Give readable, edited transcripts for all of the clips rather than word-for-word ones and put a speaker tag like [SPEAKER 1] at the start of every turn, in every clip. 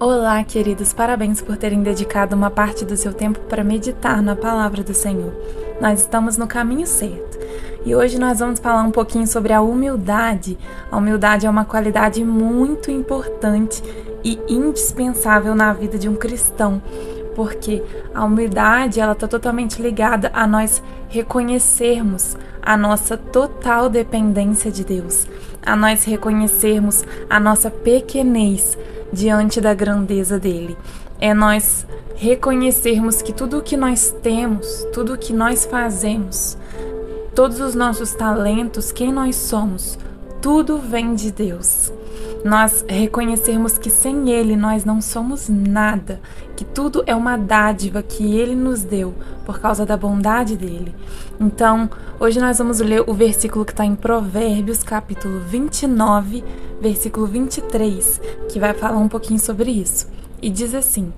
[SPEAKER 1] Olá, queridos, parabéns por terem dedicado uma parte do seu tempo para meditar na palavra do Senhor. Nós estamos no caminho certo e hoje nós vamos falar um pouquinho sobre a humildade. A humildade é uma qualidade muito importante e indispensável na vida de um cristão, porque a humildade ela está totalmente ligada a nós reconhecermos a nossa total dependência de Deus, a nós reconhecermos a nossa pequenez diante da grandeza dele. É nós reconhecermos que tudo o que nós temos, tudo o que nós fazemos, todos os nossos talentos, quem nós somos, tudo vem de Deus. Nós reconhecermos que sem Ele nós não somos nada, que tudo é uma dádiva que Ele nos deu por causa da bondade dEle. Então, hoje nós vamos ler o versículo que está em Provérbios, capítulo 29, versículo 23, que vai falar um pouquinho sobre isso. E diz assim: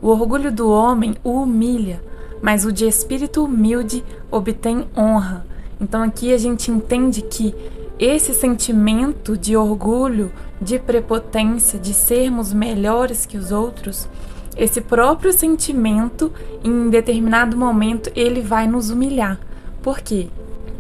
[SPEAKER 1] o orgulho do homem o humilha, mas o de espírito humilde obtém honra. Então aqui a gente entende que esse sentimento de orgulho, de prepotência, de sermos melhores que os outros, esse próprio sentimento, em determinado momento, ele vai nos humilhar. Por quê?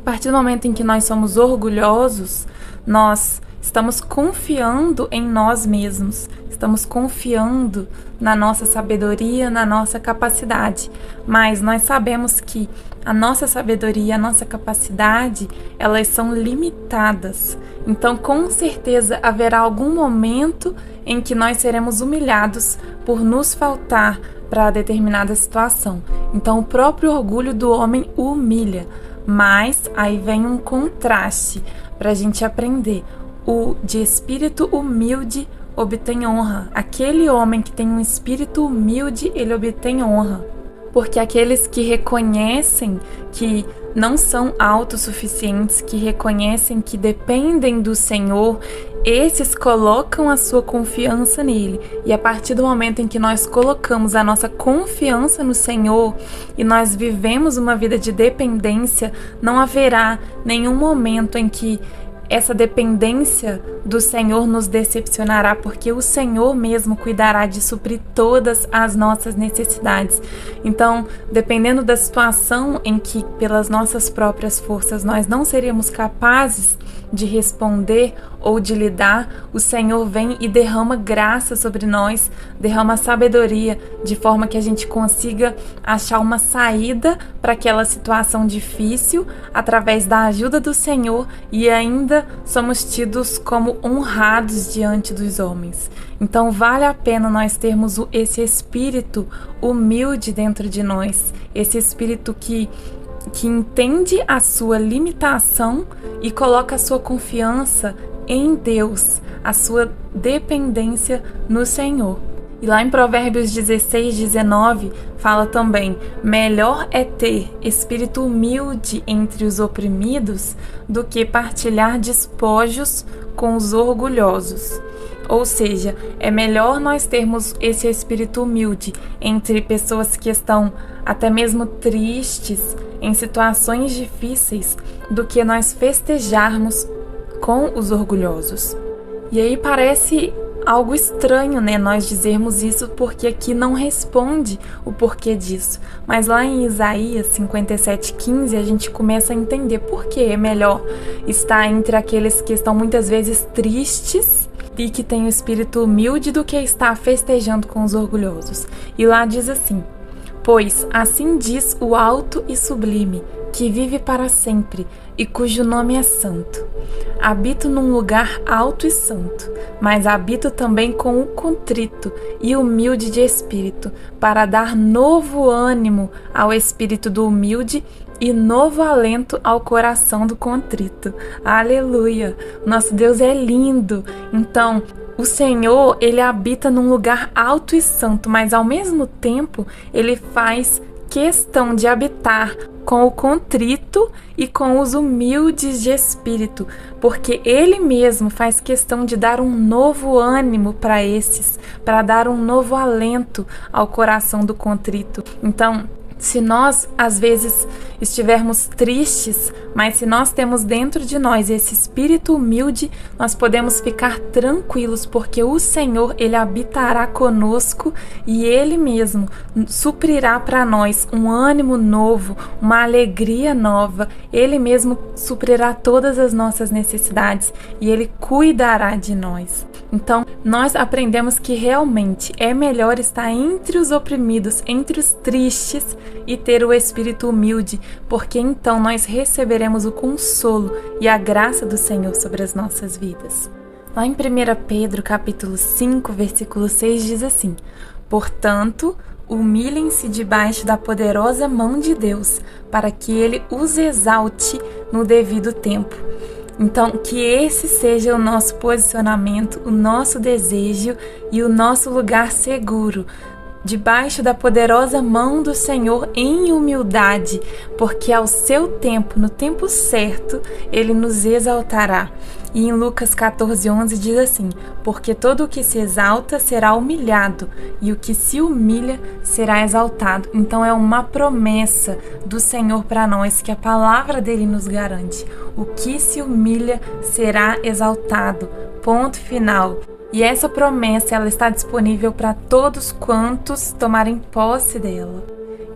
[SPEAKER 1] A partir do momento em que nós somos orgulhosos, nós estamos confiando em nós mesmos, estamos confiando na nossa sabedoria, na nossa capacidade, mas nós sabemos que a nossa sabedoria, a nossa capacidade, elas são limitadas. Então, com certeza, haverá algum momento em que nós seremos humilhados por nos faltar para determinada situação. Então, o próprio orgulho do homem o humilha, mas aí vem um contraste para a gente aprender. O de espírito humilde obtém honra. Aquele homem que tem um espírito humilde, ele obtém honra. Porque aqueles que reconhecem que não são autossuficientes, que reconhecem que dependem do Senhor, esses colocam a sua confiança nele. E a partir do momento em que nós colocamos a nossa confiança no Senhor e nós vivemos uma vida de dependência, não haverá nenhum momento em que essa dependência do Senhor nos decepcionará, porque o Senhor mesmo cuidará de suprir todas as nossas necessidades. Então, dependendo da situação em que, pelas nossas próprias forças, nós não seríamos capazes de responder ou de lidar, o Senhor vem e derrama graça sobre nós, derrama sabedoria, de forma que a gente consiga achar uma saída para aquela situação difícil, através da ajuda do Senhor, e ainda somos tidos como honrados diante dos homens. Então vale a pena nós termos esse espírito humilde dentro de nós, esse espírito que entende a sua limitação e coloca a sua confiança em Deus, a sua dependência no Senhor. E lá em Provérbios 16, 19, fala também: melhor é ter espírito humilde entre os oprimidos do que partilhar despojos com os orgulhosos. Ou seja, é melhor nós termos esse espírito humilde entre pessoas que estão até mesmo tristes, em situações difíceis, do que nós festejarmos com os orgulhosos. E aí parece algo estranho, né, nós dizermos isso, porque aqui não responde o porquê disso. Mas lá em Isaías 57:15 a gente começa a entender por que é melhor estar entre aqueles que estão muitas vezes tristes e que têm o espírito humilde do que estar festejando com os orgulhosos. E lá diz assim: pois assim diz o alto e sublime, que vive para sempre e cujo nome é santo. Habito num lugar alto e santo, mas habito também com o contrito e humilde de espírito, para dar novo ânimo ao espírito do humilde e novo alento ao coração do contrito. Aleluia! Nosso Deus é lindo. Então, o Senhor, ele habita num lugar alto e santo, mas ao mesmo tempo, ele faz questão de habitar com o contrito e com os humildes de espírito, porque ele mesmo faz questão de dar um novo ânimo para esses, para dar um novo alento ao coração do contrito. Então, Se nós, às vezes, estivermos tristes, mas se nós temos dentro de nós esse espírito humilde, nós podemos ficar tranquilos, porque o Senhor, Ele habitará conosco e Ele mesmo suprirá para nós um ânimo novo, uma alegria nova. Ele mesmo suprirá todas as nossas necessidades e Ele cuidará de nós. Então, nós aprendemos que realmente é melhor estar entre os oprimidos, entre os tristes, e ter o espírito humilde, porque então nós receberemos o consolo e a graça do Senhor sobre as nossas vidas. Lá em 1 Pedro, capítulo 5, versículo 6, diz assim: portanto, humilhem-se debaixo da poderosa mão de Deus, para que Ele os exalte no devido tempo. Então, que esse seja o nosso posicionamento, o nosso desejo e o nosso lugar seguro, debaixo da poderosa mão do Senhor em humildade, porque ao seu tempo, no tempo certo, Ele nos exaltará. E em Lucas 14:11 diz assim: porque todo o que se exalta será humilhado, e o que se humilha será exaltado. Então é uma promessa do Senhor para nós, que a palavra dele nos garante. O que se humilha será exaltado. Ponto final. E essa promessa, ela está disponível para todos quantos tomarem posse dela.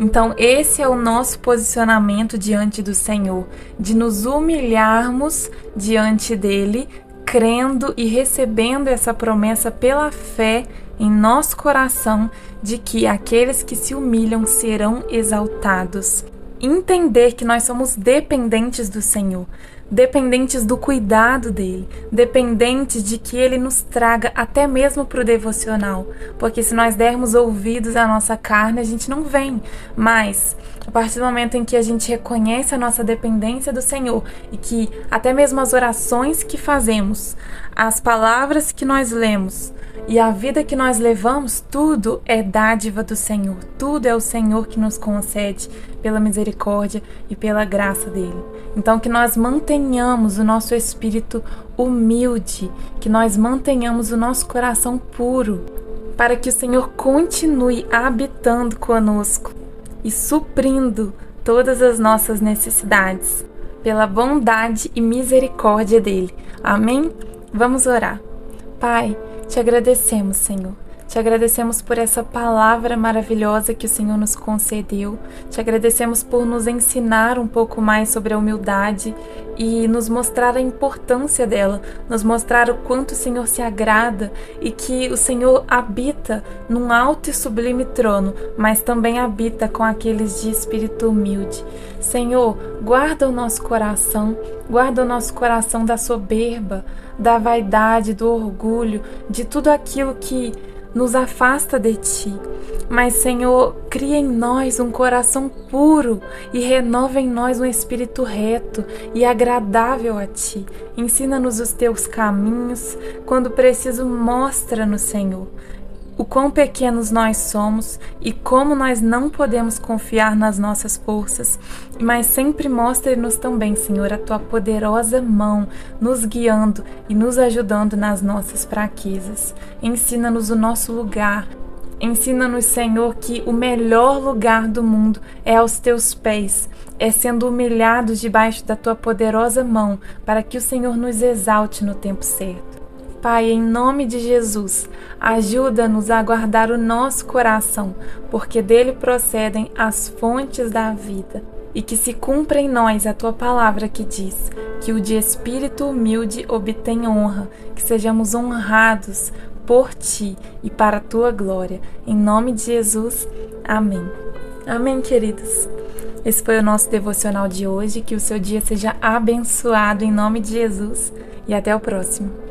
[SPEAKER 1] Então, esse é o nosso posicionamento diante do Senhor, de nos humilharmos diante dele, crendo e recebendo essa promessa pela fé em nosso coração, de que aqueles que se humilham serão exaltados. Entender que nós somos dependentes do Senhor, dependentes do cuidado dele, dependentes de que ele nos traga até mesmo para o devocional, porque se nós dermos ouvidos à nossa carne, a gente não vem. Mas a partir do momento em que a gente reconhece a nossa dependência do Senhor e que até mesmo as orações que fazemos, as palavras que nós lemos e a vida que nós levamos, tudo é dádiva do Senhor, tudo é o Senhor que nos concede pela misericórdia e pela graça dele. Então, que nós mantenhamos o nosso espírito humilde, que nós mantenhamos o nosso coração puro, para que o Senhor continue habitando conosco e suprindo todas as nossas necessidades, pela bondade e misericórdia dele. Amém? Vamos orar. Pai, te agradecemos, Senhor. Te agradecemos por essa palavra maravilhosa que o Senhor nos concedeu. Te agradecemos por nos ensinar um pouco mais sobre a humildade e nos mostrar a importância dela, nos mostrar o quanto o Senhor se agrada e que o Senhor habita num alto e sublime trono, mas também habita com aqueles de espírito humilde. Senhor, guarda o nosso coração da soberba, da vaidade, do orgulho, de tudo aquilo que nos afasta de Ti. Mas, Senhor, cria em nós um coração puro e renova em nós um espírito reto e agradável a Ti. Ensina-nos os Teus caminhos. Quando preciso, mostra-nos, Senhor, o quão pequenos nós somos e como nós não podemos confiar nas nossas forças, mas sempre mostre-nos também, Senhor, a Tua poderosa mão nos guiando e nos ajudando nas nossas fraquezas. Ensina-nos o nosso lugar. Ensina-nos, Senhor, que o melhor lugar do mundo é aos Teus pés, é sendo humilhados debaixo da Tua poderosa mão, para que o Senhor nos exalte no tempo certo. Pai, em nome de Jesus, ajuda-nos a guardar o nosso coração, porque dele procedem as fontes da vida. E que se cumpra em nós a Tua palavra que diz que o de espírito humilde obtém honra, que sejamos honrados por Ti e para a Tua glória. Em nome de Jesus, amém. Amém, queridos. Esse foi o nosso devocional de hoje. Que o seu dia seja abençoado em nome de Jesus e até o próximo.